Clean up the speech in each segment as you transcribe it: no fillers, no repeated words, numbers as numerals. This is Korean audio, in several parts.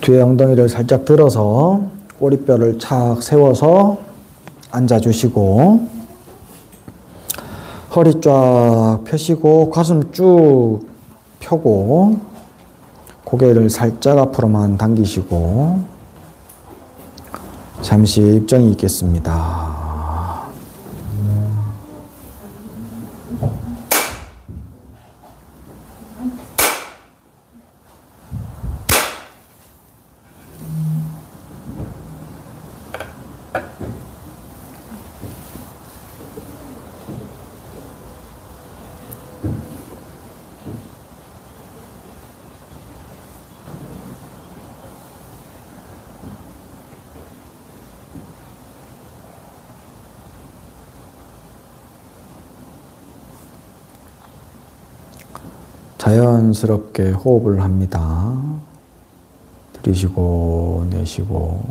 뒤에 엉덩이를 살짝 들어서 꼬리뼈를 착 세워서 앉아주시고 허리 쫙 펴시고 가슴 쭉 펴고 고개를 살짝 앞으로만 당기시고 잠시 입정이 있겠습니다. 자연스럽게 호흡을 합니다. 들이쉬고 내쉬고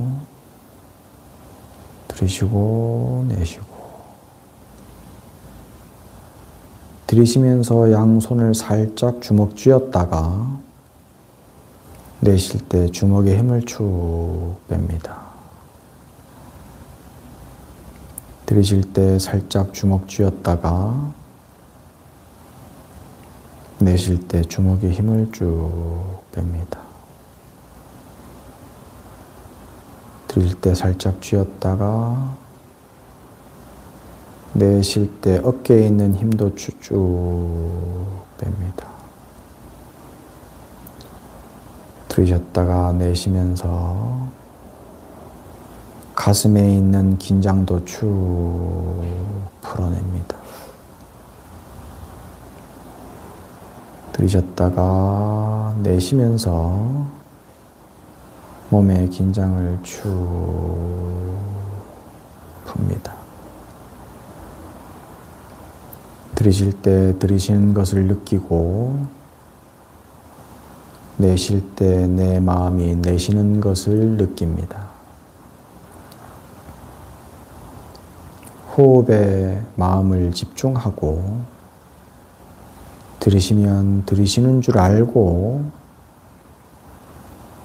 들이쉬고 내쉬고 들이쉬면서 양손을 살짝 주먹 쥐었다가 내쉴 때 주먹에 힘을 축 뺍니다. 들이쉴 때 살짝 주먹 쥐었다가 내쉴 때 주먹에 힘을 쭉 뺍니다. 들일 때 살짝 쥐었다가 내쉴 때 어깨에 있는 힘도 쭉 뺍니다. 들이셨다가 내쉬면서 가슴에 있는 긴장도 쭉 풀어냅니다. 들이셨다가 내쉬면서 몸의 긴장을 쭉 풉니다. 들이쉴 때 들이쉬는 것을 느끼고 내쉴 때 내 마음이 내쉬는 것을 느낍니다. 호흡에 마음을 집중하고 들이쉬면 들이쉬는 줄 알고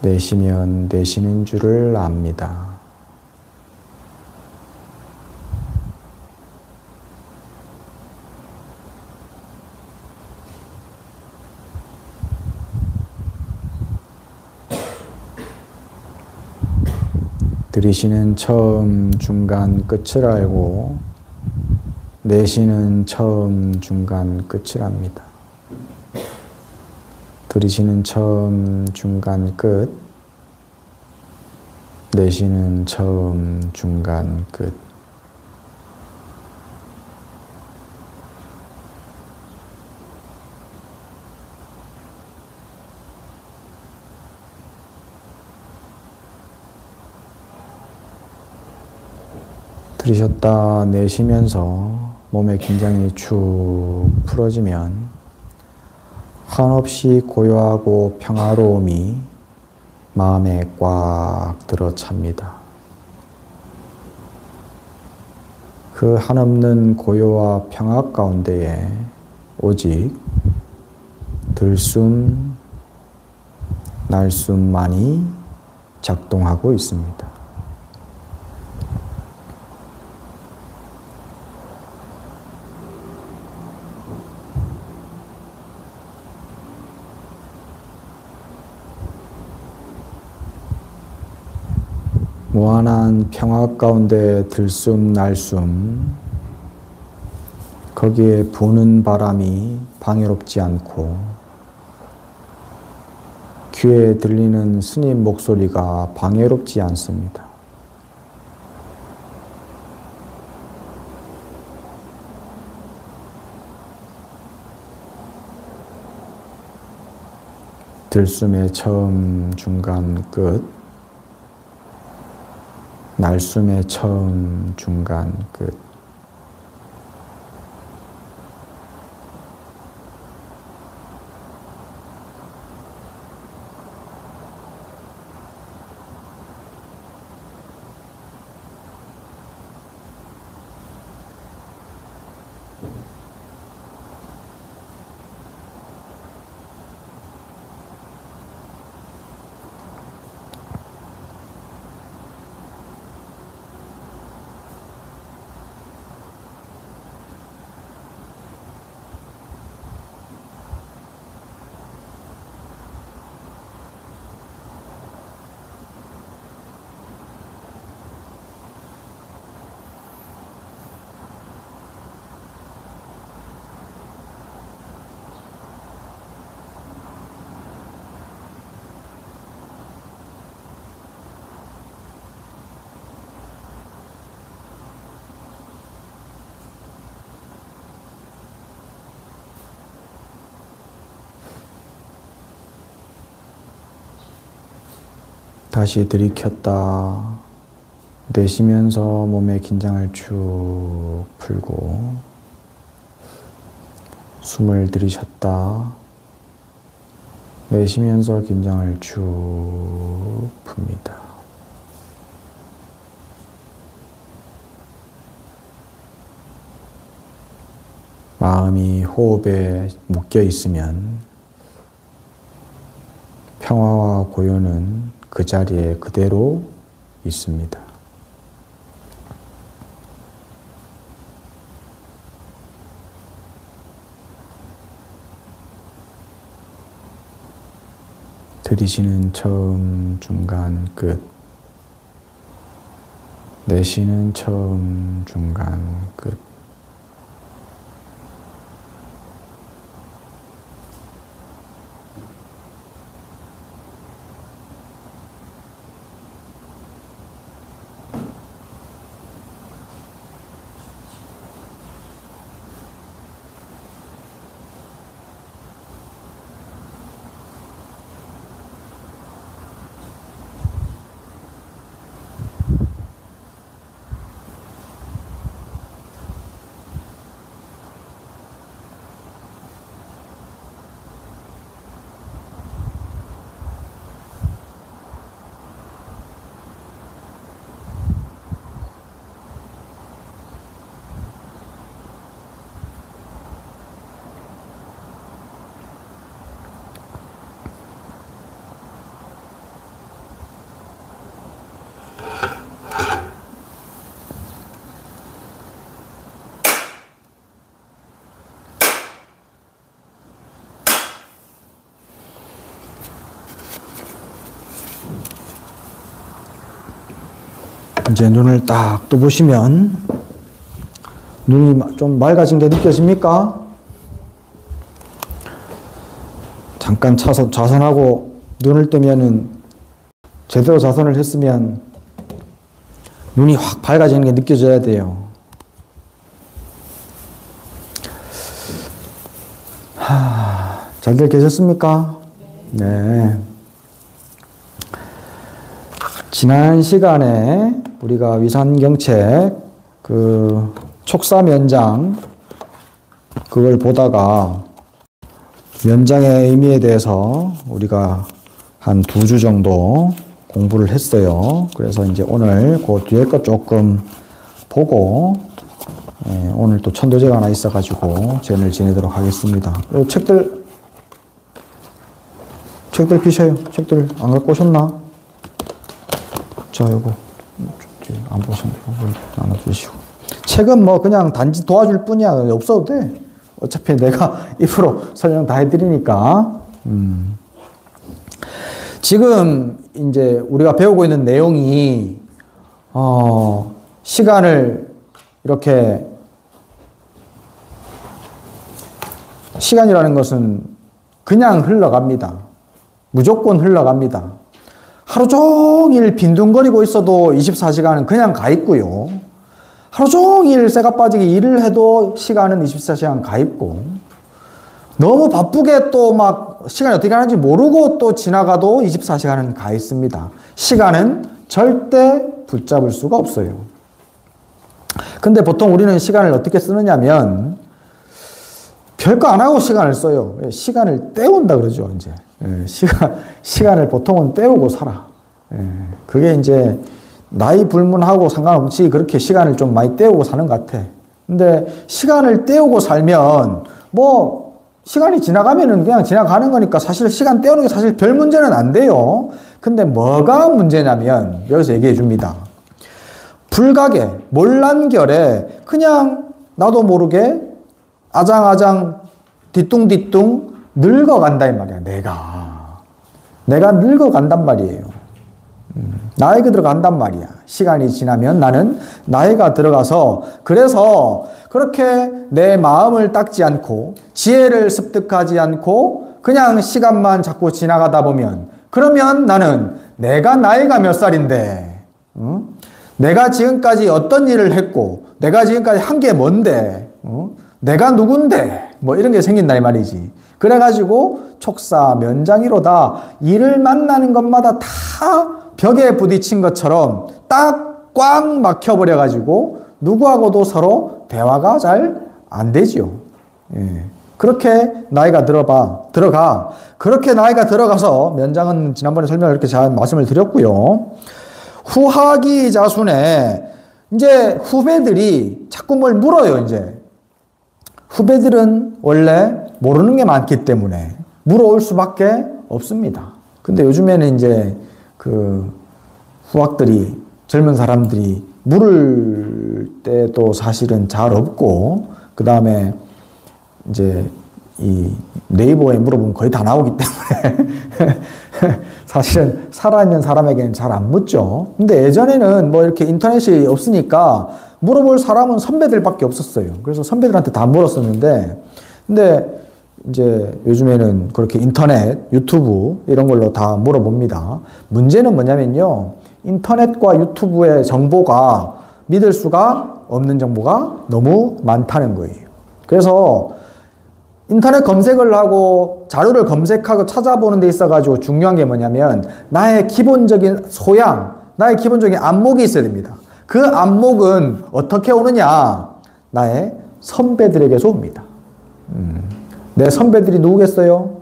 내쉬면 내쉬는 줄을 압니다. 들이쉬는 처음, 중간, 끝을 알고 내쉬는 처음, 중간, 끝을 압니다. 들이쉬는 처음, 중간, 끝. 내쉬는 처음, 중간, 끝. 들이쉬었다 내쉬면서 몸의 긴장이 축 풀어지면 한없이 고요하고 평화로움이 마음에 꽉 들어찹니다. 그 한없는 고요와 평화 가운데에 오직 들숨, 날숨만이 작동하고 있습니다. 무한한 평화 가운데 들숨 날숨, 거기에 부는 바람이 방해롭지 않고 귀에 들리는 스님 목소리가 방해롭지 않습니다. 들숨의 처음, 중간, 끝, 날숨의 처음, 중간, 끝. 다시 들이켰다. 내쉬면서 몸의 긴장을 쭉 풀고 숨을 들이셨다. 내쉬면서 긴장을 쭉 풉니다. 마음이 호흡에 묶여 있으면 평화와 고요는 그 자리에 그대로 있습니다. 들이쉬는 처음, 중간, 끝. 내쉬는 처음, 중간, 끝. 이제 눈을 딱 떠보시면 눈이 좀 맑아진 게 느껴집니까? 잠깐 자선하고 눈을 뜨면은 제대로 자선을 했으면 눈이 확 밝아지는 게 느껴져야 돼요. 잘들 계셨습니까? 네. 지난 시간에 우리가 위산경책 그 촉사면장 그걸 보다가 면장의 의미에 대해서 우리가 한 2주 정도 공부를 했어요. 그래서 이제 오늘 그 뒤에 거 조금 보고 오늘 또 천도제가 하나 있어가지고 젠을 지내도록 하겠습니다. 책들 피셔요. 책들 안 갖고 오셨나? 자, 요거 안 보시면 나눠주시고. 책은 뭐 그냥 단지 도와줄 뿐이야. 없어도 돼. 어차피 내가 입으로 설명 다 해드리니까. 지금 이제 우리가 배우고 있는 내용이 시간을 이렇게 시간이라는 것은 그냥 흘러갑니다. 무조건 흘러갑니다. 하루 종일 빈둥거리고 있어도 24시간은 그냥 가 있고요. 하루 종일 쇠가 빠지게 일을 해도 시간은 24시간 가 있고, 너무 바쁘게 또 막 시간이 어떻게 가는지 모르고 또 지나가도 24시간은 가 있습니다. 시간은 절대 붙잡을 수가 없어요. 근데 보통 우리는 시간을 어떻게 쓰느냐면 별거 안 하고 시간을 써요. 시간을 때운다 그러죠, 이제. 시간을 보통은 때우고 살아. 그게 이제 나이 불문하고 상관없이 그렇게 시간을 좀 많이 때우고 사는 것 같아. 근데 시간을 때우고 살면 뭐 시간이 지나가면은 그냥 지나가는 거니까 사실 시간 때우는 게 사실 별 문제는 안 돼요. 근데 뭐가 문제냐면 여기서 얘기해 줍니다. 불가게, 몰란결에 그냥 나도 모르게 아장아장 뒤뚱뒤뚱 늙어간다 이 말이야. 내가 늙어간단 말이에요. 나이가 들어간단 말이야. 시간이 지나면 나는 나이가 들어가서, 그래서 그렇게 내 마음을 닦지 않고 지혜를 습득하지 않고 그냥 시간만 자꾸 지나가다 보면, 그러면 나는 내가 나이가 몇 살인데, 내가 지금까지 어떤 일을 했고 내가 지금까지 한 게 뭔데, 내가 누군데, 뭐 이런 게 생긴다 이 말이지. 그래가지고 촉사 면장이로다. 이를 만나는 것마다 다 벽에 부딪힌 것처럼 딱 꽉 막혀버려가지고 누구하고도 서로 대화가 잘 안 되지요. 예. 그렇게 나이가 들어가. 그렇게 나이가 들어가서 면장은 지난번에 설명을 이렇게 잘 말씀을 드렸고요. 후하기 자순에 이제 후배들이 자꾸 뭘 물어요, 이제. 후배들은 원래 모르는 게 많기 때문에 물어올 수밖에 없습니다. 근데 요즘에는 이제 그 후학들이, 젊은 사람들이 물을 때도 사실은 잘 없고, 그 다음에 이제 이 네이버에 물어보면 거의 다 나오기 때문에 사실은 살아있는 사람에게는 잘 안 묻죠. 근데 예전에는 뭐 이렇게 인터넷이 없으니까 물어볼 사람은 선배들밖에 없었어요. 그래서 선배들한테 다 물었었는데, 근데 이제 요즘에는 그렇게 인터넷, 유튜브 이런 걸로 다 물어봅니다. 문제는 뭐냐면요, 인터넷과 유튜브의 정보가 믿을 수가 없는 정보가 너무 많다는 거예요. 그래서 인터넷 검색을 하고 자료를 검색하고 찾아보는 데 있어가지고 중요한 게 뭐냐면 나의 기본적인 소양, 나의 기본적인 안목이 있어야 됩니다. 그 안목은 어떻게 오느냐? 나의 선배들에게서 옵니다. 내 선배들이 누구겠어요?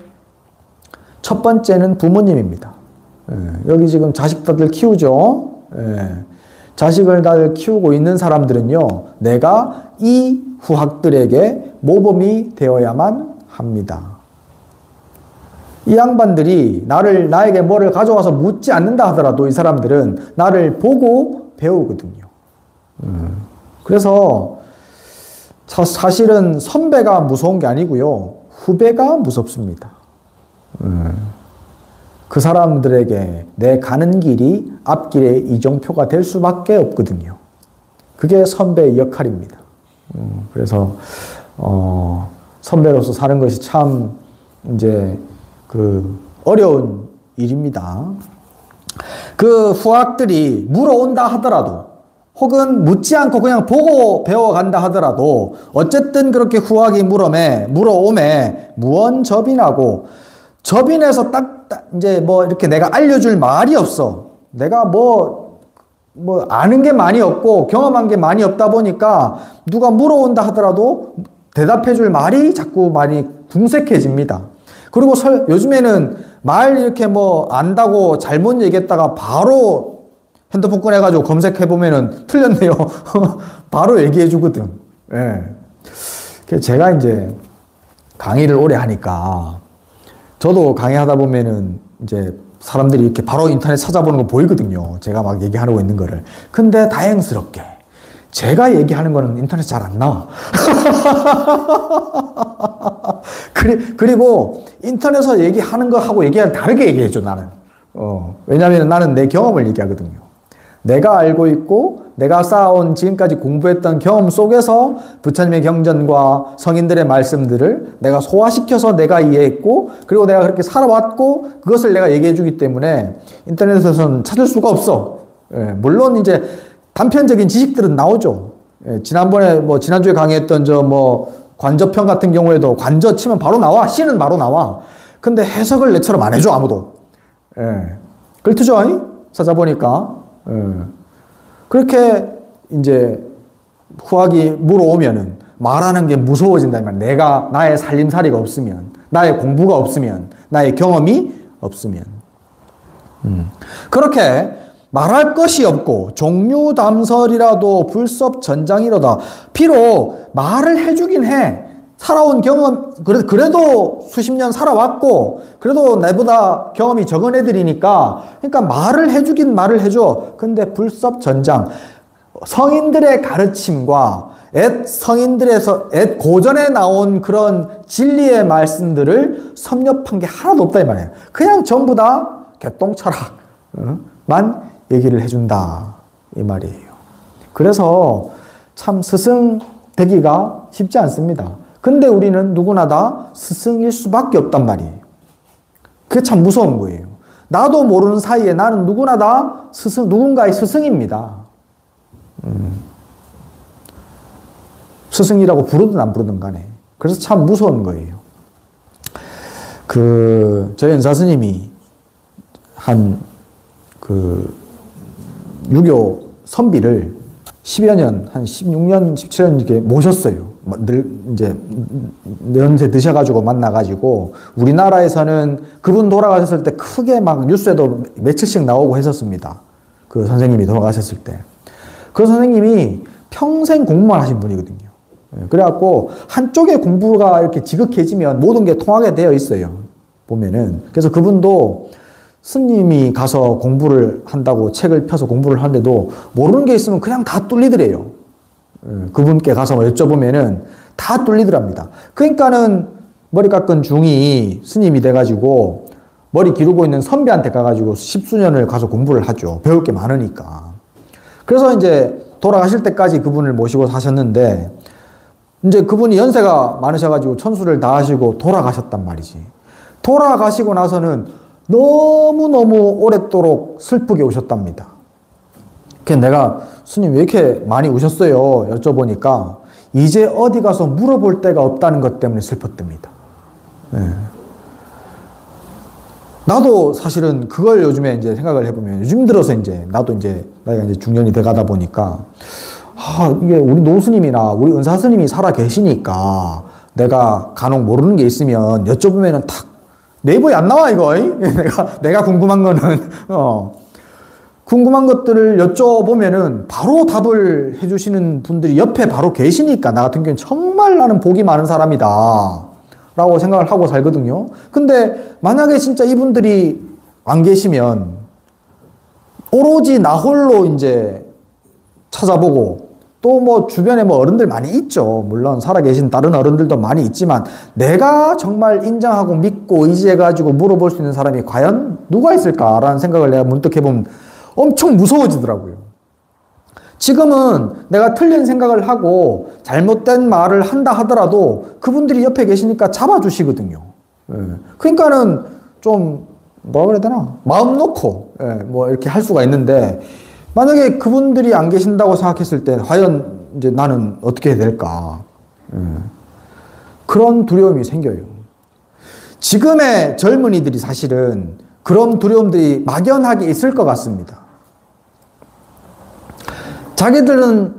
첫 번째는 부모님입니다. 여기 지금 자식들 키우죠? 자식을 다들 키우고 있는 사람들은요, 내가 이 후학들에게 모범이 되어야만 합니다. 이 양반들이 나에게 뭐를 가져와서 묻지 않는다 하더라도 이 사람들은 나를 보고 배우거든요. 그래서 사실은 선배가 무서운 게 아니고요, 후배가 무섭습니다. 그 사람들에게 내 가는 길이 앞길의 이정표가 될 수밖에 없거든요. 그게 선배의 역할입니다. 그래서 선배로서 사는 것이 참 이제 그 어려운 일입니다. 그 후학들이 물어온다 하더라도, 혹은 묻지 않고 그냥 보고 배워간다 하더라도, 어쨌든 그렇게 후학이 물어오매 무언접인하고, 접인해서 딱 이제 뭐 이렇게 내가 알려줄 말이 없어. 내가 뭐 아는 게 많이 없고 경험한 게 많이 없다 보니까 누가 물어온다 하더라도 대답해 줄 말이 자꾸 많이 궁색해집니다. 그리고 요즘에는 말 이렇게 뭐 안다고 잘못 얘기했다가 바로 핸드폰 꺼내가지고 검색해보면은 틀렸네요. 바로 얘기해 주거든. 예. 그래서 제가 이제 강의를 오래 하니까 저도 강의하다 보면은 이제 사람들이 이렇게 바로 인터넷 찾아보는 거 보이거든요. 제가 막 얘기하고 있는 거를. 근데 다행스럽게 제가 얘기하는 거는 인터넷 잘 안 나와. 그리고 인터넷에서 얘기하는 거하고 얘기하는 다르게 얘기해줘, 나는. 왜냐하면 나는 내 경험을 얘기하거든요. 내가 알고 있고 내가 쌓아온 지금까지 공부했던 경험 속에서 부처님의 경전과 성인들의 말씀들을 내가 소화시켜서 내가 이해했고, 그리고 내가 그렇게 살아왔고 그것을 내가 얘기해 주기 때문에 인터넷에서는 찾을 수가 없어. 물론 이제 단편적인 지식들은 나오죠. 지난번에 지난주에 강의했던 관저편 같은 경우에도 관저 치면 바로 나와. 시는 바로 나와. 근데 해석을 내처럼 안 해줘, 아무도. 그렇죠? 찾아보니까. 그렇게 이제 후학이 물어오면은 말하는 게 무서워진다면, 나의 살림살이가 없으면, 나의 공부가 없으면, 나의 경험이 없으면. 그렇게 말할 것이 없고 종류담설이라도 불섭전장이로다. 비록 말을 해주긴 해. 살아온 경험, 그래도 수십 년 살아왔고, 그래도 나보다 경험이 적은 애들이니까, 그러니까 말을 해줘. 근데 불섭전장, 성인들의 가르침과 옛 고전에 나온 그런 진리의 말씀들을 섭렵한 게 하나도 없다, 이 말이에요. 그냥 전부 다 개똥철학만 얘기를 해준다, 이 말이에요. 그래서 참 스승 되기가 쉽지 않습니다. 근데 우리는 누구나 다 스승일 수밖에 없단 말이에요. 그게 참 무서운 거예요. 나도 모르는 사이에 나는 누구나 다 누군가의 스승입니다. 스승이라고 부르든 안 부르든 간에. 그래서 참 무서운 거예요. 저희 은사 스님이 유교 선비를 10여 년, 한 16년, 17년 이렇게 모셨어요. 이제 연세 드셔가지고 만나가지고, 우리나라에서는 그분 돌아가셨을 때 크게 막 뉴스에도 며칠씩 나오고 했었습니다. 그 선생님이 돌아가셨을 때. 그 선생님이 평생 공부만 하신 분이거든요. 그래갖고 한쪽에 공부가 이렇게 지극해지면 모든 게 통하게 되어 있어요. 보면은. 그래서 그분도 스님이 가서 공부를 한다고 책을 펴서 공부를 하는데도 모르는 게 있으면 그냥 다 뚫리더래요. 그분께 가서 여쭤보면은 다 뚫리더랍니다. 그러니까는 머리 깎은 중이 스님이 돼가지고 머리 기르고 있는 선배한테 가가지고 십수년을 가서 공부를 하죠. 배울 게 많으니까. 그래서 이제 돌아가실 때까지 그분을 모시고 사셨는데, 이제 그분이 연세가 많으셔가지고 천수를 다 하시고 돌아가셨단 말이지. 돌아가시고 나서는 너무너무 오랫도록 슬프게 우셨답니다. 그래서 내가 스님 왜 이렇게 많이 우셨어요? 여쭤보니까 이제 어디 가서 물어볼 데가 없다는 것 때문에 슬펐답니다. 네. 나도 사실은 그걸 요즘에 이제 생각을 해보면, 요즘 들어서 이제 나도 이제 나이가 이제 중년이 돼가다 보니까, 이게 우리 노스님이나 우리 은사스님이 살아 계시니까 내가 간혹 모르는 게 있으면 여쭤보면은 탁 네이버에 안 나와, 이거. 내가 궁금한 거는, 궁금한 것들을 여쭤보면은 바로 답을 해주시는 분들이 옆에 바로 계시니까, 나 같은 경우는 정말 나는 복이 많은 사람이다 라고 생각을 하고 살거든요. 근데 만약에 진짜 이분들이 안 계시면 오로지 나 홀로 이제 찾아보고, 또 뭐 주변에 뭐 어른들 많이 있죠. 물론 살아계신 다른 어른들도 많이 있지만 내가 정말 인정하고 믿고 의지해가지고 물어볼 수 있는 사람이 과연 누가 있을까라는 생각을 내가 문득 해보면 엄청 무서워지더라고요. 지금은 내가 틀린 생각을 하고 잘못된 말을 한다 하더라도 그분들이 옆에 계시니까 잡아주시거든요. 그러니까는 좀 뭐라 그래야 되나? 마음 놓고 뭐 이렇게 할 수가 있는데, 만약에 그분들이 안 계신다고 생각했을 때 과연 이제 나는 어떻게 해야 될까? 그런 두려움이 생겨요. 지금의 젊은이들이 사실은 그런 두려움들이 막연하게 있을 것 같습니다. 자기들은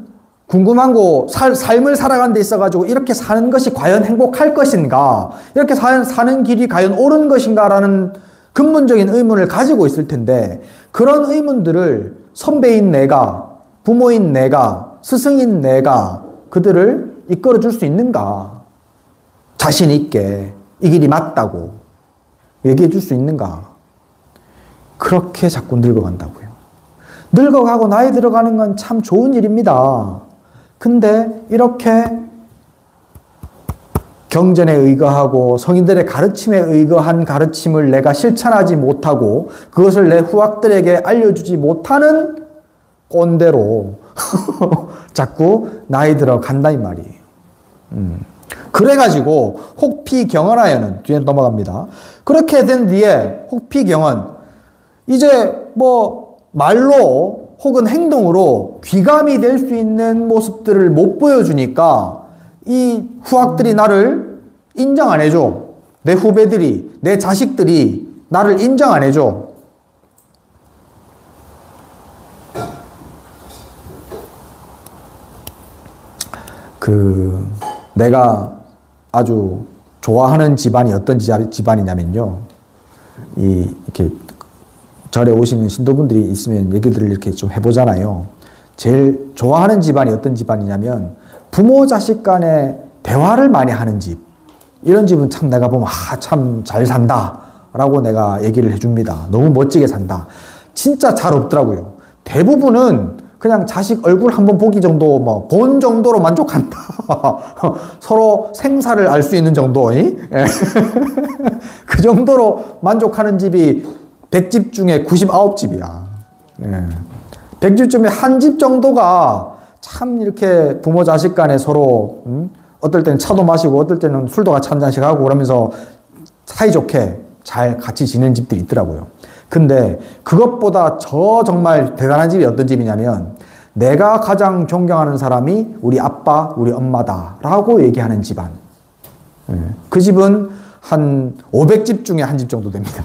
궁금한 거, 삶을 살아가는 데 있어가지고 이렇게 사는 것이 과연 행복할 것인가? 이렇게 사는 길이 과연 옳은 것인가라는 근본적인 의문을 가지고 있을 텐데, 그런 의문들을 선배인 내가, 부모인 내가, 스승인 내가 그들을 이끌어 줄 수 있는가? 자신 있게 이 길이 맞다고 얘기해 줄 수 있는가? 그렇게 자꾸 늙어간다고요. 늙어가고 나이 들어가는 건 참 좋은 일입니다. 근데 이렇게 경전에 의거하고 성인들의 가르침에 의거한 가르침을 내가 실천하지 못하고 그것을 내 후학들에게 알려주지 못하는 꼰대로 자꾸 나이 들어 간다 이 말이에요. 그래가지고 혹피경언하여는, 뒤에 넘어갑니다. 그렇게 된 뒤에 혹피경언, 이제 뭐 말로 혹은 행동으로 귀감이 될 수 있는 모습들을 못 보여주니까 이 후학들이 나를 인정 안 해줘. 내 후배들이, 내 자식들이 나를 인정 안 해줘. 내가 아주 좋아하는 집안이 어떤 집안이냐면요. 이렇게 절에 오시는 신도분들이 있으면 얘기들을 이렇게 좀 해보잖아요. 제일 좋아하는 집안이 어떤 집안이냐면 부모 자식 간에 대화를 많이 하는 집. 이런 집은 참 내가 보면 참 잘 산다 라고 내가 얘기를 해줍니다. 너무 멋지게 산다. 진짜 잘 없더라고요. 대부분은 그냥 자식 얼굴 한번 보기 정도, 뭐 본 정도로 만족한다. 서로 생사를 알 수 있는 정도. 그 정도로 만족하는 집이 100집 중에 99집이야. 100집 중에 한 집 정도가 참 이렇게 부모 자식 간에 서로 어떨 때는 차도 마시고 어떨 때는 술도 같이 한 잔씩 하고 그러면서 사이좋게 잘 같이 지내는 집들이 있더라고요. 근데 그것보다 정말 대단한 집이 어떤 집이냐면, 내가 가장 존경하는 사람이 우리 아빠, 우리 엄마다 라고 얘기하는 집안. 그 집은 한 500집 중에 한 집 정도 됩니다.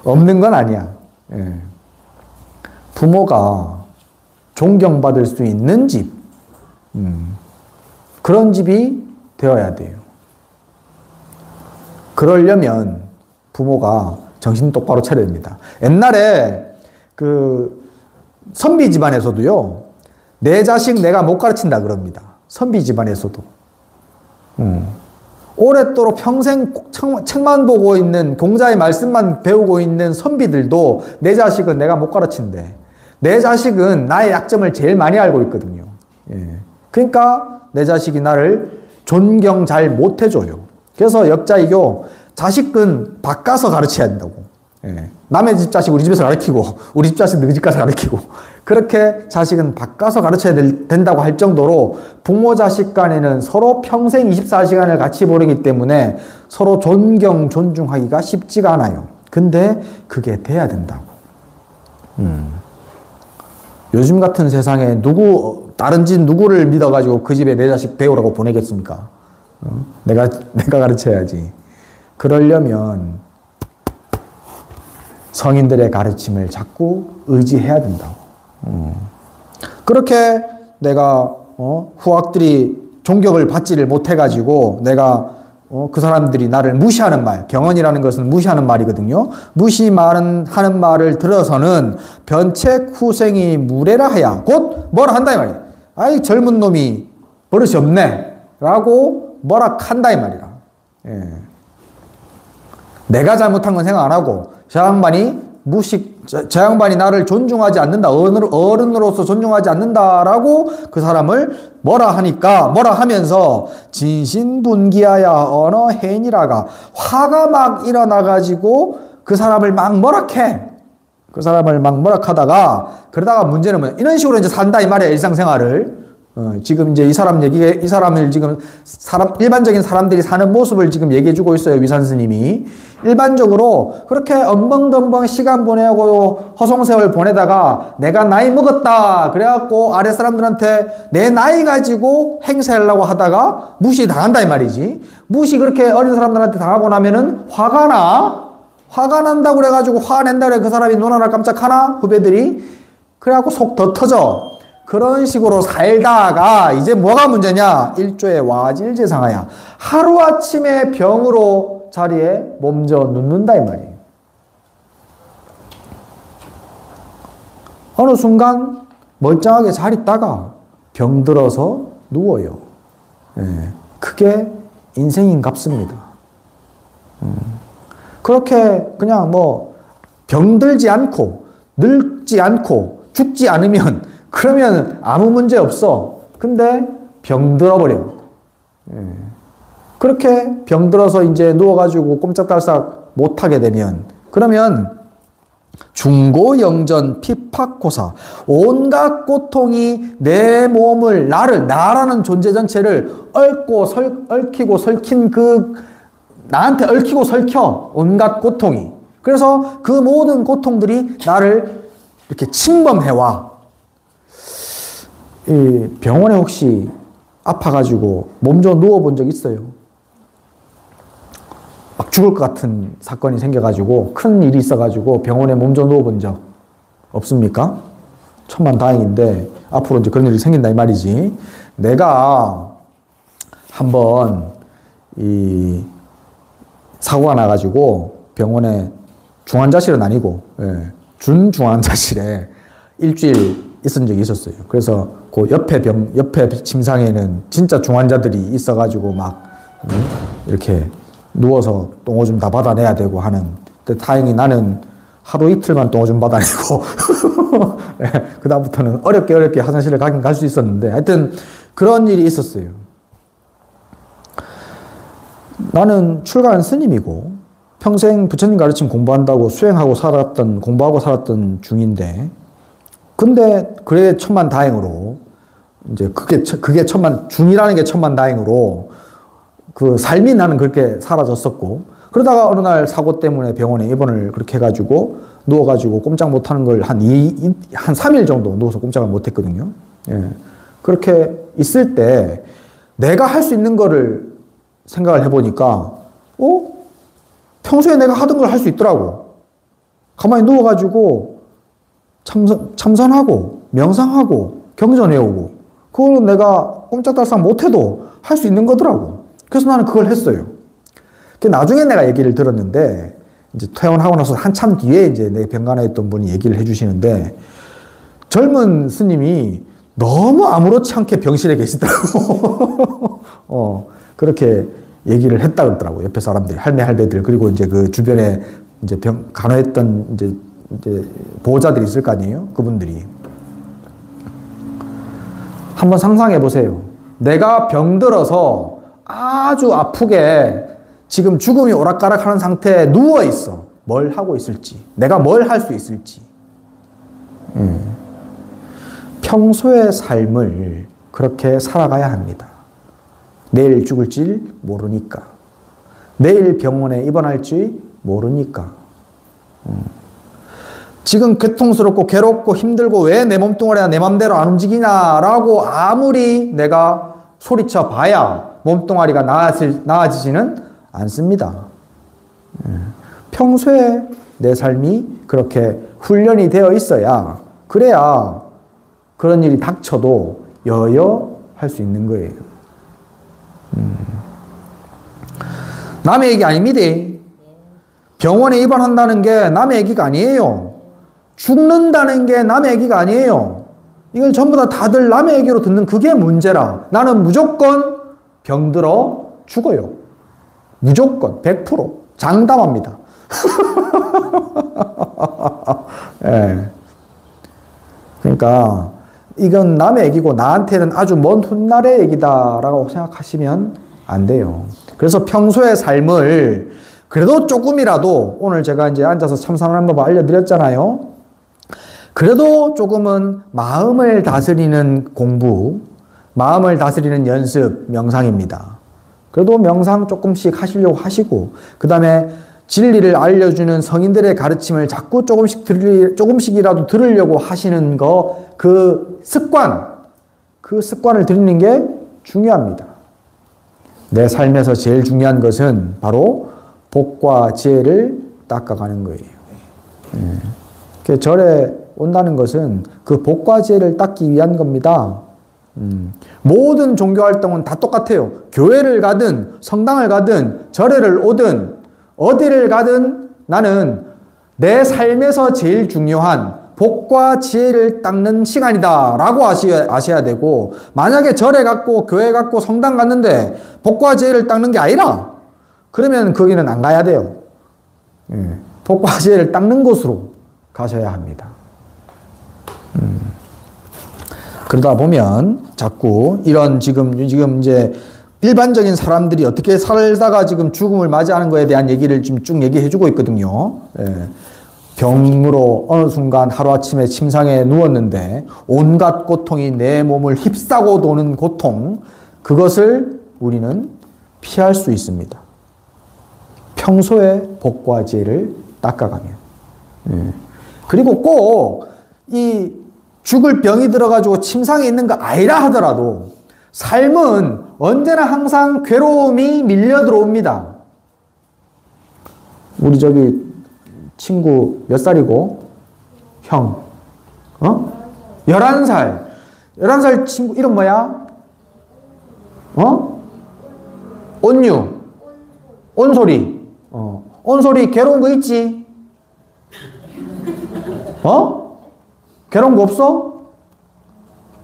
없는 건 아니야. 예. 부모가 존경받을 수 있는 집, 그런 집이 되어야 돼요. 그러려면 부모가 정신 똑바로 차려야 됩니다. 옛날에 그 선비 집안에서도요, 내 자식 내가 못 가르친다 그럽니다. 선비 집안에서도. 오랫도록 평생 책만 보고 있는, 공자의 말씀만 배우고 있는 선비들도 내 자식은 내가 못 가르친대. 내 자식은 나의 약점을 제일 많이 알고 있거든요. 예. 그러니까 내 자식이 나를 존경 잘 못해줘요. 그래서 역자이교, 자식은 바꿔서 가르쳐야 된다고. 예. 남의 집 자식 우리 집에서 가르치고, 우리 집 자식 너희 집 가서 가르치고, 그렇게 자식은 바꿔서 가르쳐야 된다고 할 정도로 부모 자식 간에는 서로 평생 24시간을 같이 보내기 때문에 서로 존경, 존중하기가 쉽지가 않아요. 근데 그게 돼야 된다고. 요즘 같은 세상에 다른 집 누구를 믿어가지고 그 집에 내 자식 배우라고 보내겠습니까? 내가 가르쳐야지. 그러려면 성인들의 가르침을 자꾸 의지해야 된다고. 그렇게 내가 후학들이 존경을 받지를 못해가지고 내가 그 사람들이 나를 무시하는 말, 경언이라는 것은 무시하는 말이거든요. 하는 말을 들어서는 변책 후생이 무례라 하야 곧 뭐라 한다 이 말이야. 아이 젊은 놈이 버릇이 없네 라고 뭐라 한다 이 말이야. 예. 내가 잘못한 건 생각 안 하고 저 양반이 나를 존중하지 않는다, 어른으로서 존중하지 않는다라고 그 사람을 뭐라 하면서 진신분기하야 언어 해니라가 화가 막 일어나가지고 그 사람을 막 뭐락해. 그 사람을 막 뭐락하다가 그러다가 문제는 뭐냐. 이런 식으로 이제 산다 이 말이야, 일상생활을. 지금 이제 이 사람을 지금 일반적인 사람들이 사는 모습을 지금 얘기해주고 있어요, 위산 스님이. 일반적으로 그렇게 엉벙덩벙 시간 보내고 허송세월 보내다가 내가 나이 먹었다. 그래갖고 아래 사람들한테 내 나이 가지고 행세하려고 하다가 무시당한다, 이 말이지. 무시 그렇게 어린 사람들한테 당하고 나면은 화가 난다고 그래가지고 화낸다 그래. 그 사람이 눈 하나 깜짝하나? 후배들이. 그래갖고 속 더 터져. 그런 식으로 살다가 이제 뭐가 문제냐? 일조의 와질제상하야. 하루아침에 병으로 자리에 몸져 눕는다 이 말이에요. 어느 순간 멀쩡하게 잘 있다가 병들어서 누워요. 예, 그게 인생인갑습니다. 그렇게 그냥 뭐 병들지 않고 늙지 않고 죽지 않으면 그러면 아무 문제 없어. 근데 병들어버려. 그렇게 병들어서 이제 누워가지고 꼼짝달싹 못하게 되면, 그러면 중고영전 피팍고사, 온갖 고통이 내 몸을, 나라는 존재 전체를 얽히고 설킨 나한테 얽히고 설켜. 온갖 고통이. 그래서 그 모든 고통들이 나를 이렇게 침범해와. 이 병원에 혹시 아파가지고 몸져 누워본 적 있어요? 막 죽을 것 같은 사건이 생겨가지고 큰 일이 있어가지고 병원에 몸져 누워본 적 없습니까? 천만다행인데 앞으로 이제 그런 일이 생긴다 이 말이지. 내가 한번 이 사고가 나가지고 병원에 중환자실은 아니고 준중환자실에 일주일 있은 적이 있었어요. 그래서 그 옆에 침상에는 진짜 중환자들이 있어가지고 막 이렇게 누워서 똥오줌 다 받아내야 되고 하는. 근데 다행히 나는 하루 이틀만 똥오줌 받아내고 그 다음부터는 어렵게 화장실을 가긴 갈 수 있었는데 하여튼 그런 일이 있었어요. 나는 출가한 스님이고 평생 부처님 가르침 공부하고 살았던 중인데, 근데 그게 천만다행으로 이제 그게 중이라는 게 천만다행으로 그 삶이 나는 그렇게 사라졌었고, 그러다가 어느 날 사고 때문에 병원에 입원을 그렇게 해가지고 누워가지고 꼼짝 못하는 걸 한 3일 정도 누워서 꼼짝을 못했거든요. 예. 그렇게 있을 때 내가 할 수 있는 거를 생각을 해보니까, 평소에 내가 하던 걸 할 수 있더라고. 가만히 누워가지고 참선하고, 명상하고, 경전해오고, 그걸 내가 꼼짝달싹 못해도 할 수 있는 거더라고. 그래서 나는 그걸 했어요. 나중에 내가 얘기를 들었는데, 이제 퇴원하고 나서 한참 뒤에 이제 내 병간호에 있던 분이 얘기를 해주시는데, 젊은 스님이 너무 아무렇지 않게 병실에 계시더라고. 그렇게 얘기를 했다 그러더라고. 옆에 사람들이, 할배들, 그리고 이제 그 주변에 이제 간호했던 이제 보호자들이 있을 거 아니에요? 그분들이. 한번 상상해 보세요. 내가 병들어서 아주 아프게 지금 죽음이 오락가락 하는 상태에 누워 있어. 뭘 하고 있을지. 내가 뭘 할 수 있을지. 평소의 삶을 그렇게 살아가야 합니다. 내일 죽을지 모르니까. 내일 병원에 입원할지 모르니까. 지금 고통스럽고 괴롭고 힘들고 왜 내 몸뚱아리가 내 맘대로 안 움직이냐라고 아무리 내가 소리쳐 봐야 몸뚱아리가 나아지지는 않습니다. 평소에 내 삶이 그렇게 훈련이 되어 있어야, 그래야 그런 일이 닥쳐도 여여 할 수 있는 거예요. 남의 얘기 아닙니다. 병원에 입원한다는 게 남의 얘기가 아니에요. 죽는다는 게 남의 얘기가 아니에요. 이걸 전부 다 다들 남의 얘기로 듣는 그게 문제라. 나는 무조건 병들어 죽어요. 무조건 100% 장담합니다. 네. 그러니까 이건 남의 얘기고 나한테는 아주 먼 훗날의 얘기다라고 생각하시면 안 돼요. 그래서 평소의 삶을 그래도 조금이라도, 오늘 제가 이제 앉아서 참선하는 법 알려드렸잖아요. 그래도 조금은 마음을 다스리는 공부, 마음을 다스리는 연습, 명상입니다. 그래도 명상 조금씩 하시려고 하시고, 그 다음에 진리를 알려주는 성인들의 가르침을 자꾸 조금씩이라도 들으려고 하시는 거, 그 습관을 들이는 게 중요합니다. 내 삶에서 제일 중요한 것은 바로 복과 지혜를 닦아가는 거예요. 절에 온다는 것은 그 복과 지혜를 닦기 위한 겁니다. 모든 종교 활동은 다 똑같아요. 교회를 가든 성당을 가든 절에를 오든 어디를 가든 나는 내 삶에서 제일 중요한 복과 지혜를 닦는 시간이다 라고 아셔야 되고, 만약에 절에 갔고 교회 갔고 성당 갔는데 복과 지혜를 닦는 게 아니라, 그러면 거기는 안 가야 돼요. 복과 지혜를 닦는 곳으로 가셔야 합니다. 그러다 보면 자꾸 이런 지금 이제 일반적인 사람들이 어떻게 살다가 지금 죽음을 맞이하는 거에 대한 얘기를 지금 쭉 얘기해 주고 있거든요. 병으로 어느 순간 하루아침에 침상에 누웠는데 온갖 고통이 내 몸을 휩싸고 도는 고통, 그것을 우리는 피할 수 있습니다. 평소에 복과 지혜를 닦아가면. 그리고 꼭 이 죽을 병이 들어가지고 침상에 있는 거 아니라 하더라도 삶은 언제나 항상 괴로움이 밀려 들어옵니다. 우리 저기 친구 몇 살이고? 형. 11살. 11살 친구 이름 뭐야? 온유. 온소리. 온소리 괴로운 거 있지? 괴로운 거 없어?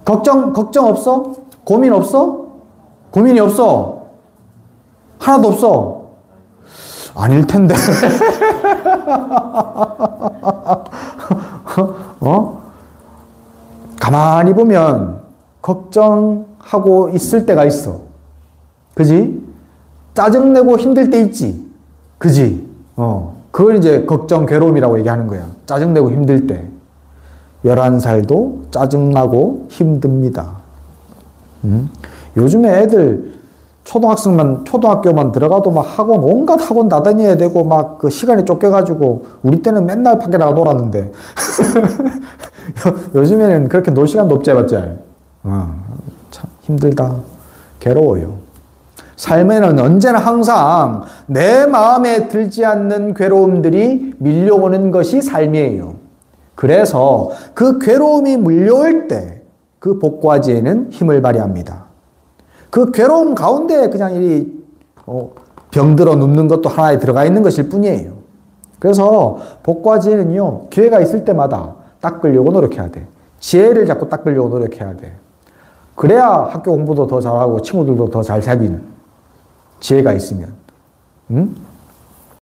걱정 없어? 고민 없어? 고민이 없어? 하나도 없어? 아닐 텐데. 가만히 보면 걱정하고 있을 때가 있어. 그지? 짜증내고 힘들 때 있지. 그지? 그걸 이제 걱정, 괴로움이라고 얘기하는 거야. 짜증내고 힘들 때. 11살도 짜증나고 힘듭니다. 요즘에 애들 초등학교만 들어가도 막 온갖 학원 다다녀야 되고 막 그 시간이 쫓겨가지고, 우리 때는 맨날 밖에 나가 놀았는데. 요즘에는 그렇게 놀 시간도 없지, 맞지? 참 힘들다. 괴로워요. 삶에는 언제나 항상 내 마음에 들지 않는 괴로움들이 밀려오는 것이 삶이에요. 그래서 그 괴로움이 밀려올 때 그 복과지에는 힘을 발휘합니다. 그 괴로움 가운데 그냥 이 병들어 눕는 것도 하나에 들어가 있는 것일 뿐이에요. 그래서 복과지에는요, 기회가 있을 때마다 닦으려고 노력해야 돼. 지혜를 자꾸 닦으려고 노력해야 돼. 그래야 학교 공부도 더 잘하고 친구들도 더 잘 사귀는 지혜가 있으면. 응?